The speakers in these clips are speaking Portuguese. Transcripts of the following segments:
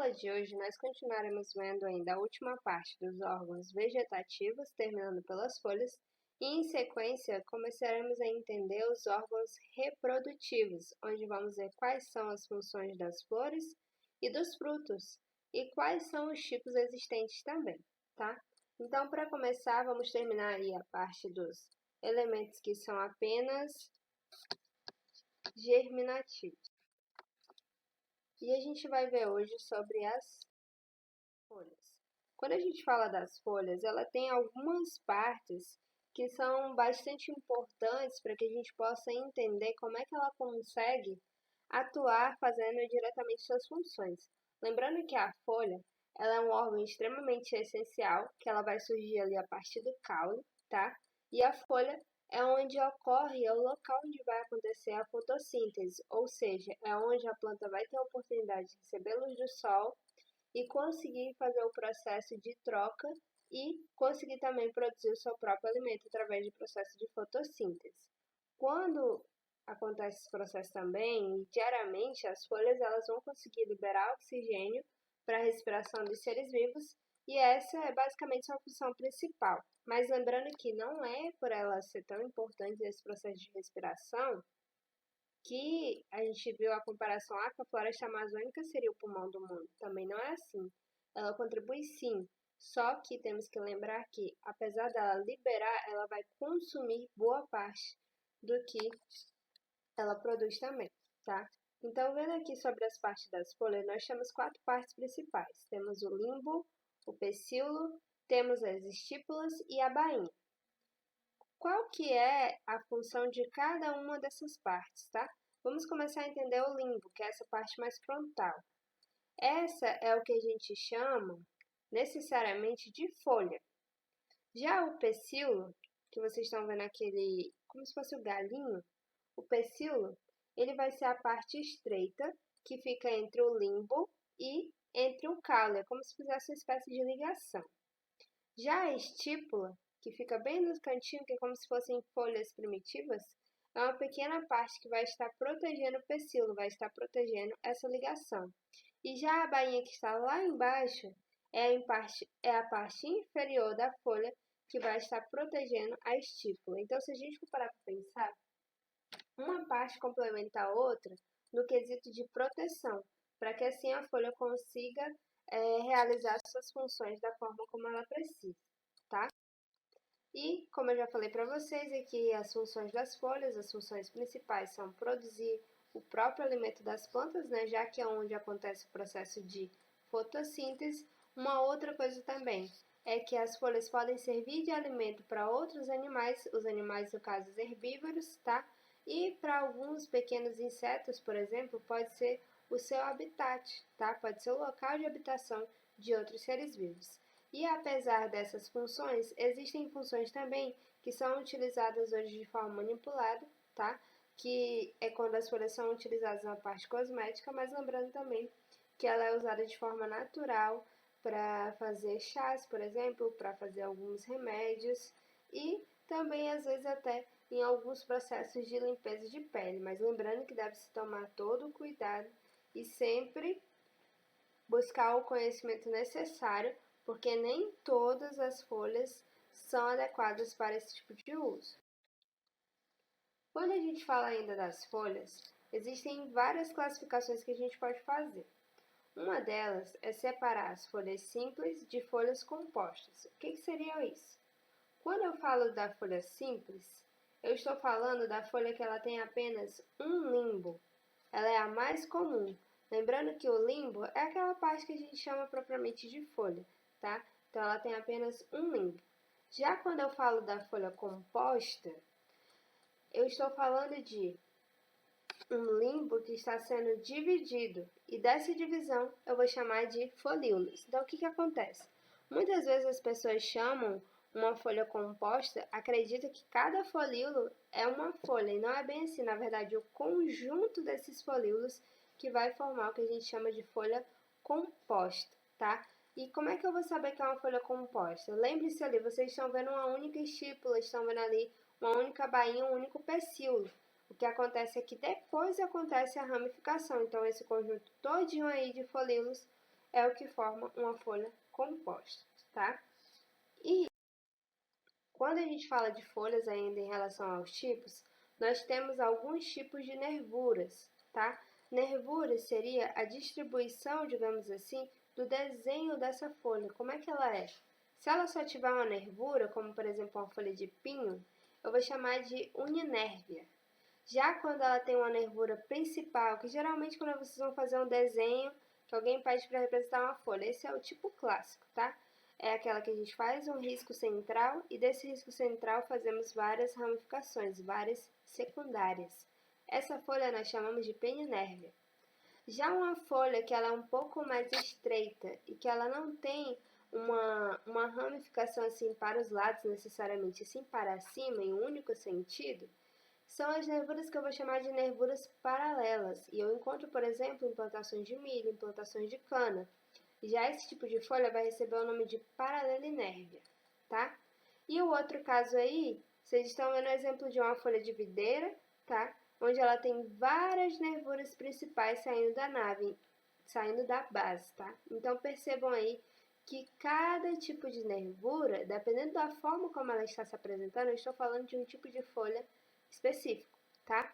aula de hoje, nós continuaremos vendo ainda a última parte dos órgãos vegetativos, terminando pelas folhas, e em sequência começaremos a entender os órgãos reprodutivos, onde vamos ver quais são as funções das flores e dos frutos, e quais são os tipos existentes também, tá? Então, para começar, vamos terminar aí a parte dos elementos que são apenas germinativos. E a gente vai ver hoje sobre as folhas. Quando a gente fala das folhas, ela tem algumas partes que são bastante importantes para que a gente possa entender como é que ela consegue atuar fazendo diretamente suas funções. Lembrando que a folha, ela é um órgão extremamente essencial, que ela vai surgir ali a partir do caule, tá? E a folha é onde ocorre, é o local onde vai acontecer a fotossíntese, ou seja, é onde a planta vai ter a oportunidade de receber luz do sol e conseguir fazer o processo de troca e conseguir também produzir o seu próprio alimento através do processo de fotossíntese. Quando acontece esse processo também, diariamente as folhas elas vão conseguir liberar oxigênio para a respiração dos seres vivos e essa é basicamente sua função principal. Mas lembrando que não é por ela ser tão importante nesse processo de respiração que a gente viu a comparação que a floresta amazônica seria o pulmão do mundo. Também não é assim. Ela contribui sim, só que temos que lembrar que, apesar dela liberar, ela vai consumir boa parte do que ela produz também, tá? Então, vendo aqui sobre as partes das folhas, nós temos 4 partes principais. Temos o limbo, o pecíolo, temos as estípulas e a bainha. Qual que é a função de cada uma dessas partes, tá? Vamos começar a entender o limbo, que é essa parte mais frontal. Essa é o que a gente chama necessariamente de folha. Já o pecíolo, que vocês estão vendo aquele, como se fosse o galinho, o pecíolo, ele vai ser a parte estreita que fica entre o limbo e entre o caule, é como se fizesse uma espécie de ligação. Já a estípula, que fica bem no cantinho, que é como se fossem folhas primitivas, é uma pequena parte que vai estar protegendo o pecíolo, vai estar protegendo essa ligação. E já a bainha que está lá embaixo é a parte inferior da folha que vai estar protegendo a estípula. Então, se a gente for parar para pensar, uma parte complementa a outra no quesito de proteção, para que assim a folha consiga realizar suas funções da forma como ela precisa, tá? E, como eu já falei para vocês, aqui as funções das folhas, as funções principais são produzir o próprio alimento das plantas, né, já que é onde acontece o processo de fotossíntese. Uma outra coisa também é que as folhas podem servir de alimento para outros animais, os animais, no caso, os herbívoros, tá? E para alguns pequenos insetos, por exemplo, pode ser o seu habitat, tá? Pode ser o local de habitação de outros seres vivos. E apesar dessas funções, existem funções também que são utilizadas hoje de forma manipulada, tá? Que é quando as folhas são utilizadas na parte cosmética, mas lembrando também que ela é usada de forma natural para fazer chás, por exemplo, para fazer alguns remédios e também às vezes até em alguns processos de limpeza de pele, mas lembrando que deve-se tomar todo o cuidado e sempre buscar o conhecimento necessário, porque nem todas as folhas são adequadas para esse tipo de uso. Quando a gente fala ainda das folhas, existem várias classificações que a gente pode fazer. Uma delas é separar as folhas simples de folhas compostas. O que seria isso? Quando eu falo da folha simples, eu estou falando da folha que ela tem apenas um limbo. Ela é a mais comum. Lembrando que o limbo é aquela parte que a gente chama propriamente de folha, tá? Então ela tem apenas um limbo. Já quando eu falo da folha composta, eu estou falando de um limbo que está sendo dividido e dessa divisão eu vou chamar de folíolos. Então o que acontece? Muitas vezes as pessoas chamam uma folha composta, acredita que cada folíolo é uma folha e não é bem assim. Na verdade, o conjunto desses folíolos que vai formar o que a gente chama de folha composta, tá? E como é que eu vou saber que é uma folha composta? Lembre-se ali, vocês estão vendo uma única estípula, estão vendo ali uma única bainha, um único pecíolo. O que acontece é que depois acontece a ramificação. Então, esse conjunto todinho aí de folíolos é o que forma uma folha composta, tá? E quando a gente fala de folhas ainda em relação aos tipos, nós temos alguns tipos de nervuras, tá? Nervuras seria a distribuição, digamos assim, do desenho dessa folha. Como é que ela é? Se ela só tiver uma nervura, como por exemplo uma folha de pinho, eu vou chamar de uninérvia. Já quando ela tem uma nervura principal, que geralmente quando vocês vão fazer um desenho, que alguém pede para representar uma folha, esse é o tipo clássico, tá? É aquela que a gente faz um risco central e desse risco central fazemos várias ramificações, várias secundárias. Essa folha nós chamamos de peninérvia. Já uma folha que ela é um pouco mais estreita e que ela não tem uma ramificação assim para os lados necessariamente, assim para cima em um único sentido, são as nervuras que eu vou chamar de nervuras paralelas. E eu encontro, por exemplo, em plantações de milho, em plantações de cana. Já esse tipo de folha vai receber o nome de paralelinérvia, tá? E o outro caso aí, vocês estão vendo o exemplo de uma folha de videira, tá? Onde ela tem várias nervuras principais saindo da nave, saindo da base, tá? Então percebam aí que cada tipo de nervura, dependendo da forma como ela está se apresentando, eu estou falando de um tipo de folha específico, tá?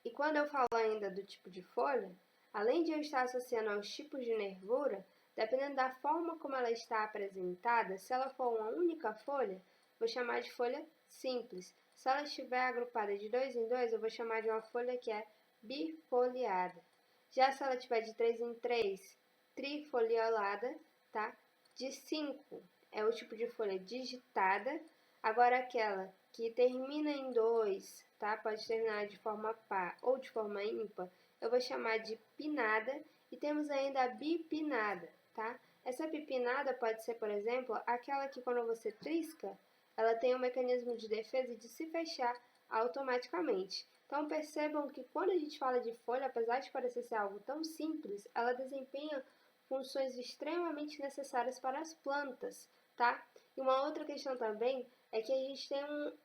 E quando eu falo ainda do tipo de folha, além de eu estar associando aos tipos de nervura, dependendo da forma como ela está apresentada, se ela for uma única folha, vou chamar de folha simples. Se ela estiver agrupada de 2 em 2, eu vou chamar de uma folha que é bifoliada. Já se ela estiver de 3 em 3, trifoliolada, tá? De 5 é o tipo de folha digitada. Agora aquela que termina em 2, tá? Pode terminar de forma par ou de forma ímpar, eu vou chamar de pinada. E temos ainda a bipinada, tá? Essa bipinada pode ser, por exemplo, aquela que quando você trisca, ela tem um mecanismo de defesa de se fechar automaticamente. Então percebam que quando a gente fala de folha, apesar de parecer ser algo tão simples, ela desempenha funções extremamente necessárias para as plantas, tá? E uma outra questão também é que a gente tem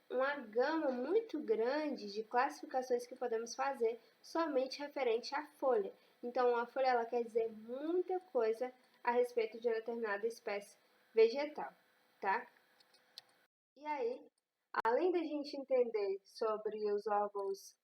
uma gama muito grande de classificações que podemos fazer somente referente à folha. Então, uma folha ela quer dizer muita coisa a respeito de uma determinada espécie vegetal, tá? E aí, além da gente entender sobre os órgãos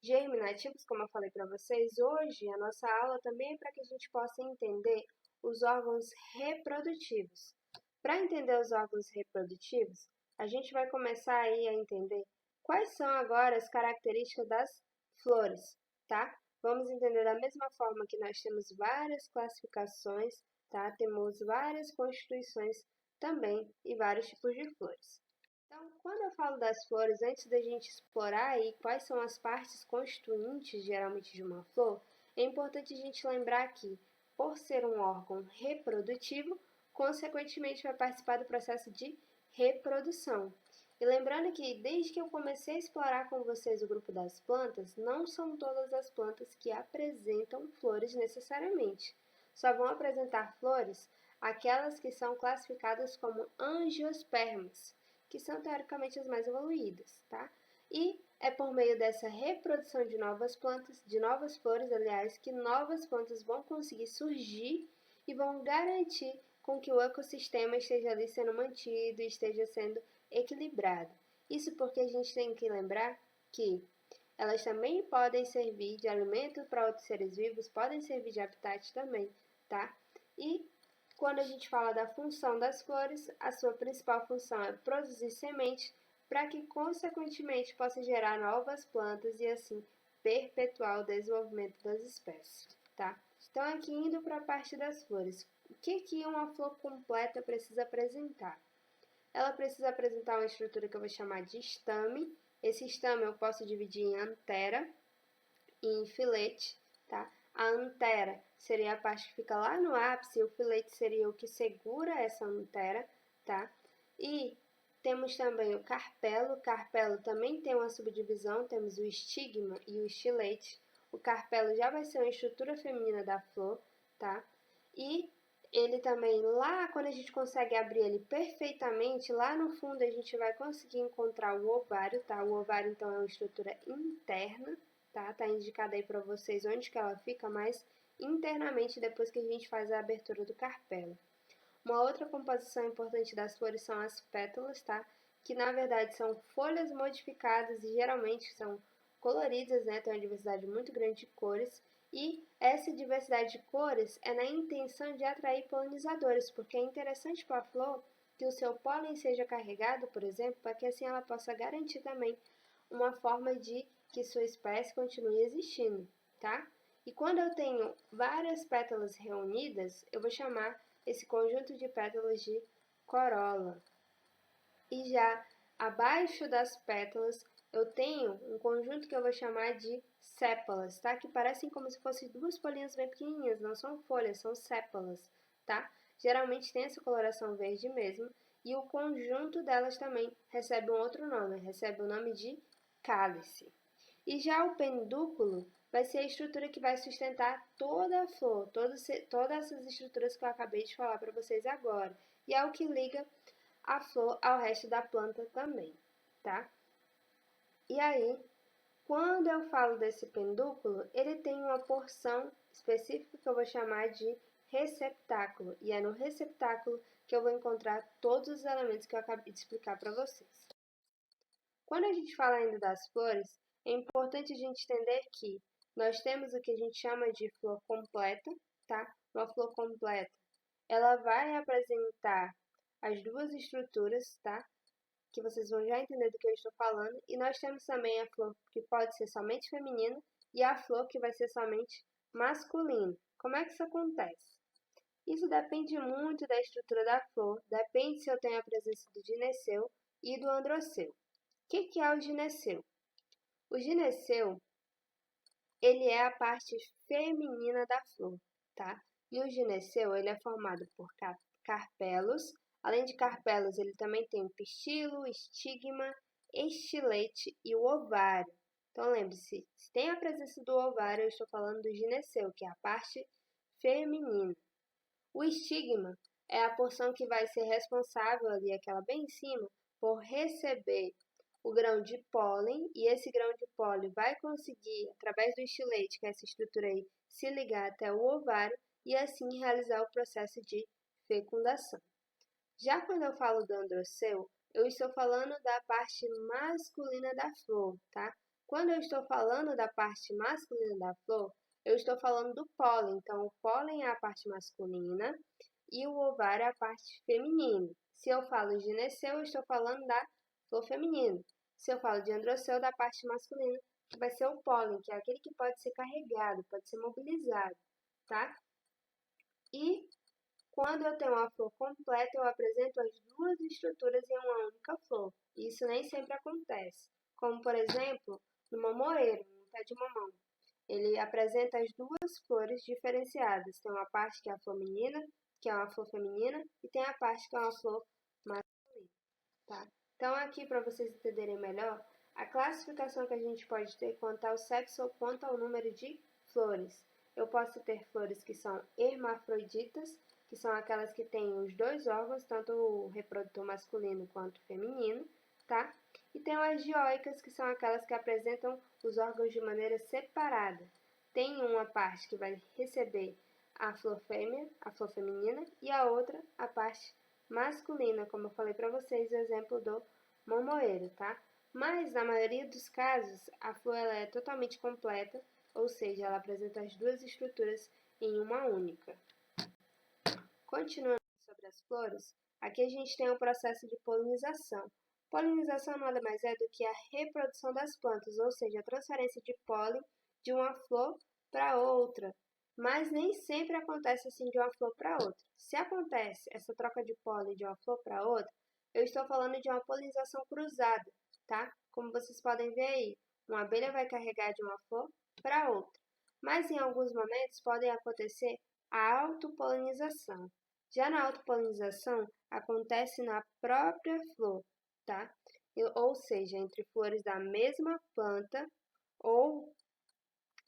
germinativos, como eu falei para vocês, hoje a nossa aula também é para que a gente possa entender os órgãos reprodutivos. Para entender os órgãos reprodutivos, a gente vai começar aí a entender quais são agora as características das flores, tá? Vamos entender da mesma forma que nós temos várias classificações, tá? Temos várias constituições também e vários tipos de flores. Então, quando eu falo das flores, antes da gente explorar aí quais são as partes constituintes geralmente de uma flor, é importante a gente lembrar que, por ser um órgão reprodutivo, consequentemente vai participar do processo de reprodução. E lembrando que desde que eu comecei a explorar com vocês o grupo das plantas, não são todas as plantas que apresentam flores necessariamente. Só vão apresentar flores aquelas que são classificadas como angiospermas, que são teoricamente as mais evoluídas, tá? E é por meio dessa reprodução de novas plantas, de novas flores, aliás, que novas plantas vão conseguir surgir e vão garantir com que o ecossistema esteja ali sendo mantido e esteja sendo equilibrado. Isso porque a gente tem que lembrar que elas também podem servir de alimento para outros seres vivos, podem servir de habitat também, tá? E quando a gente fala da função das flores, a sua principal função é produzir semente para que, consequentemente, possa gerar novas plantas e, assim, perpetuar o desenvolvimento das espécies, tá? Então, aqui indo para a parte das flores, o que uma flor completa precisa apresentar? Ela precisa apresentar uma estrutura que eu vou chamar de estame. Esse estame eu posso dividir em antera e em filete, tá? A antera seria a parte que fica lá no ápice, e o filete seria o que segura essa antera, tá? E temos também o carpelo. O carpelo também tem uma subdivisão, temos o estigma e o estilete. O carpelo já vai ser uma estrutura feminina da flor, tá? E ele também, lá quando a gente consegue abrir ele perfeitamente, lá no fundo a gente vai conseguir encontrar o ovário, tá? O ovário, então, é uma estrutura interna, tá? Tá indicado aí para vocês onde que ela fica, mas internamente depois que a gente faz a abertura do carpelo. Uma outra composição importante das flores são as pétalas, tá? Que na verdade são folhas modificadas e geralmente são coloridas, né? Tem uma diversidade muito grande de cores. E essa diversidade de cores é na intenção de atrair polinizadores, porque é interessante para a flor que o seu pólen seja carregado, por exemplo, para que assim ela possa garantir também uma forma de que sua espécie continue existindo, tá? E quando eu tenho várias pétalas reunidas, eu vou chamar esse conjunto de pétalas de corola. E já abaixo das pétalas eu tenho um conjunto que eu vou chamar de sépalas, tá? Que parecem como se fossem duas folhinhas bem pequenininhas, não são folhas, são sépalas, tá? Geralmente tem essa coloração verde mesmo, e o conjunto delas também recebe um outro nome, recebe o nome de cálice. E já o pedúnculo vai ser a estrutura que vai sustentar toda a flor, todas essas estruturas que eu acabei de falar para vocês agora. E é o que liga a flor ao resto da planta também, tá? E aí, quando eu falo desse pedúnculo, ele tem uma porção específica que eu vou chamar de receptáculo. E é no receptáculo que eu vou encontrar todos os elementos que eu acabei de explicar para vocês. Quando a gente fala ainda das flores, é importante a gente entender que nós temos o que a gente chama de flor completa, tá? Uma flor completa, ela vai apresentar as duas estruturas, tá? Que vocês vão já entender do que eu estou falando. E nós temos também a flor que pode ser somente feminina e a flor que vai ser somente masculina. Como é que isso acontece? Isso depende muito da estrutura da flor, depende se eu tenho a presença do gineceu e do androceu. O que é o gineceu? O gineceu, ele é a parte feminina da flor, tá? E o gineceu, ele é formado por carpelos. Além de carpelos, ele também tem o pistilo, estigma, estilete e o ovário. Então, lembre-se, se tem a presença do ovário, eu estou falando do gineceu, que é a parte feminina. O estigma é a porção que vai ser responsável ali, aquela bem em cima, por receber o grão de pólen, e esse grão de pólen vai conseguir, através do estilete, que é essa estrutura aí, se ligar até o ovário e assim realizar o processo de fecundação. Já quando eu falo do androceu, eu estou falando da parte masculina da flor, tá? Quando eu estou falando da parte masculina da flor, eu estou falando do pólen. Então, o pólen é a parte masculina e o ovário é a parte feminina. Se eu falo gineceu, eu estou falando da flor feminina. Se eu falo de androceu, da parte masculina, que vai ser o pólen, que é aquele que pode ser carregado, pode ser mobilizado, tá? E quando eu tenho uma flor completa, eu apresento as duas estruturas em uma única flor. Isso nem sempre acontece. Como, por exemplo, no mamoeiro, no pé de mamão. Ele apresenta as duas flores diferenciadas. Tem uma parte que é a flor menina, que é uma flor feminina, e tem a parte que é uma flor masculina, tá? Então, aqui, para vocês entenderem melhor, a classificação que a gente pode ter quanto ao sexo ou quanto ao número de flores. Eu posso ter flores que são hermafroditas, que são aquelas que têm os dois órgãos, tanto o reprodutor masculino quanto feminino, tá? E tem as dioicas, que são aquelas que apresentam os órgãos de maneira separada. Tem uma parte que vai receber a flor fêmea, a flor feminina, e a outra, a parte masculina, como eu falei para vocês, o exemplo do mamoeiro, tá? Mas, na maioria dos casos, a flor ela é totalmente completa, ou seja, ela apresenta as duas estruturas em uma única. Continuando sobre as flores, aqui a gente tem o processo de polinização. Polinização nada mais é do que a reprodução das plantas, ou seja, a transferência de pólen de uma flor para outra. Mas nem sempre acontece assim de uma flor para outra. Se acontece essa troca de pólen de uma flor para outra, eu estou falando de uma polinização cruzada, tá? Como vocês podem ver aí, uma abelha vai carregar de uma flor para outra. Mas em alguns momentos podem acontecer a autopolinização. Já na autopolinização acontece na própria flor, tá? Ou seja, entre flores da mesma planta ou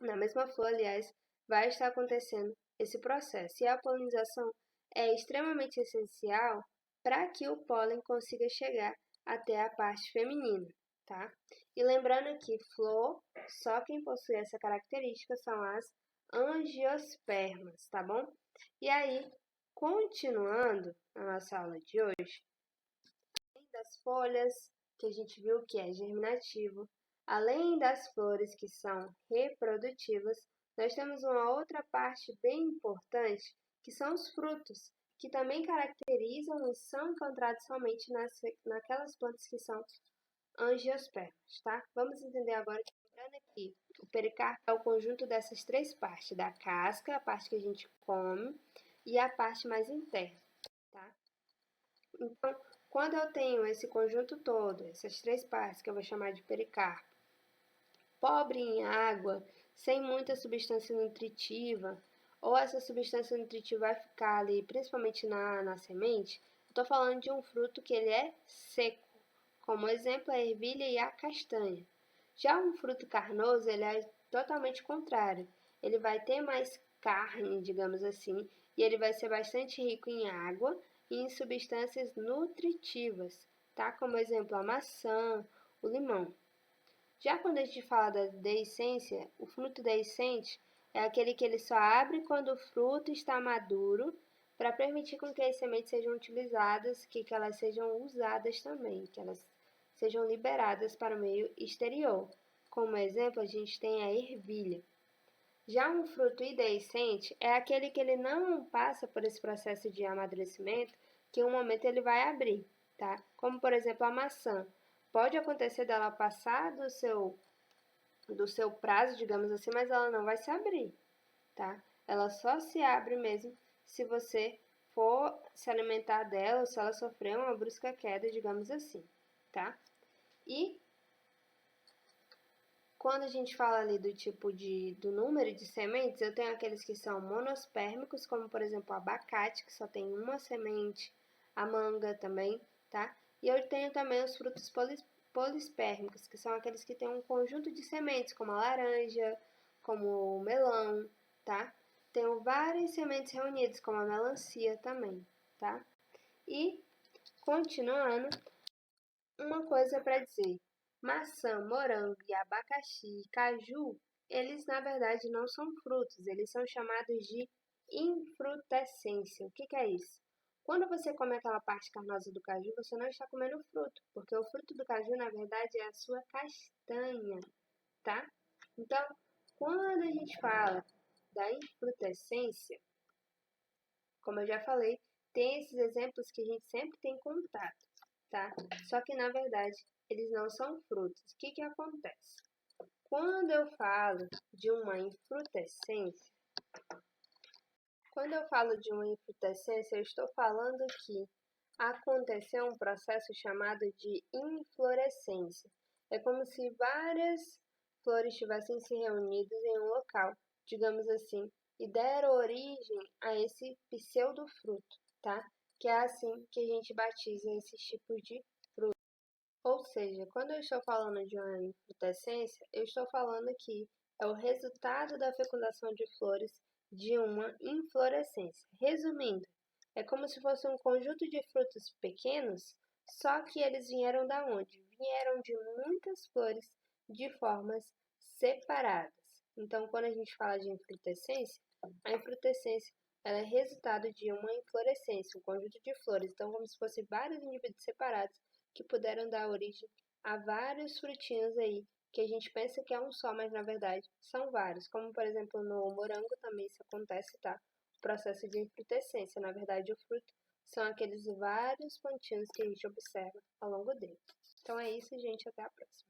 na mesma flor, aliás, vai estar acontecendo esse processo. E a polinização é extremamente essencial para que o pólen consiga chegar até a parte feminina, tá? E lembrando que flor, só quem possui essa característica são as angiospermas, tá bom? E aí, continuando a nossa aula de hoje, além das folhas, que a gente viu que é germinativo, além das flores que são reprodutivas, nós temos uma outra parte bem importante, que são os frutos, que também caracterizam e são encontrados somente naquelas plantas que são angiospermas, tá? Vamos entender agora, lembrando aqui, o pericarpo é o conjunto dessas três partes, da casca, a parte que a gente come, e a parte mais interna, tá? Então, quando eu tenho esse conjunto todo, essas três partes que eu vou chamar de pericarpo, pobre em água, sem muita substância nutritiva, ou essa substância nutritiva vai ficar ali, principalmente na semente, eu estou falando de um fruto que ele é seco, como exemplo a ervilha e a castanha. Já um fruto carnoso, ele é totalmente contrário. Ele vai ter mais carne, digamos assim, e ele vai ser bastante rico em água e em substâncias nutritivas, tá? Como exemplo a maçã, o limão. Já quando a gente fala da deiscência, o fruto deiscente é aquele que ele só abre quando o fruto está maduro, para permitir com que as sementes sejam utilizadas, que elas sejam usadas também, que elas sejam liberadas para o meio exterior. Como exemplo, a gente tem a ervilha. Já um fruto indehiscente é aquele que ele não passa por esse processo de amadurecimento, que em um momento ele vai abrir, tá? Como por exemplo a maçã. Pode acontecer dela passar do seu prazo, digamos assim, mas ela não vai se abrir, tá? Ela só se abre mesmo se você for se alimentar dela ou se ela sofrer uma brusca queda, digamos assim, tá? E quando a gente fala ali do tipo do número de sementes, eu tenho aqueles que são monospérmicos, como por exemplo o abacate, que só tem uma semente, a manga também, tá? E eu tenho também os frutos polispérmicos, que são aqueles que têm um conjunto de sementes, como a laranja, como o melão, tá? Tenho várias sementes reunidas, como a melancia também, tá? E, continuando, uma coisa para dizer: maçã, morango e abacaxi e caju, eles na verdade não são frutos, eles são chamados de infrutescência. O que é isso? Quando você come aquela parte carnosa do caju, você não está comendo fruto, porque o fruto do caju na verdade é a sua castanha, tá? Então, quando a gente fala da infrutescência, como eu já falei, tem esses exemplos que a gente sempre tem contato, tá? Só que na verdade eles não são frutos. O que acontece? Quando eu falo de uma infrutescência, eu estou falando que aconteceu um processo chamado de inflorescência. É como se várias flores tivessem se reunidas em um local, digamos assim, e deram origem a esse pseudofruto, tá? Que é assim que a gente batiza esses tipos de frutos. Ou seja, quando eu estou falando de uma infrutescência, eu estou falando que é o resultado da fecundação de flores de uma inflorescência. Resumindo, é como se fosse um conjunto de frutos pequenos, só que eles vieram da onde? Vieram de muitas flores de formas separadas. Então, quando a gente fala de infrutescência, a infrutescência ela é resultado de uma inflorescência, um conjunto de flores. Então, como se fossem vários indivíduos separados que puderam dar origem a vários frutinhos aí, que a gente pensa que é um só, mas na verdade são vários. Como por exemplo no morango também isso acontece, tá? O processo de infrutescência, na verdade o fruto são aqueles vários pontinhos que a gente observa ao longo dele. Então é isso, gente, até a próxima.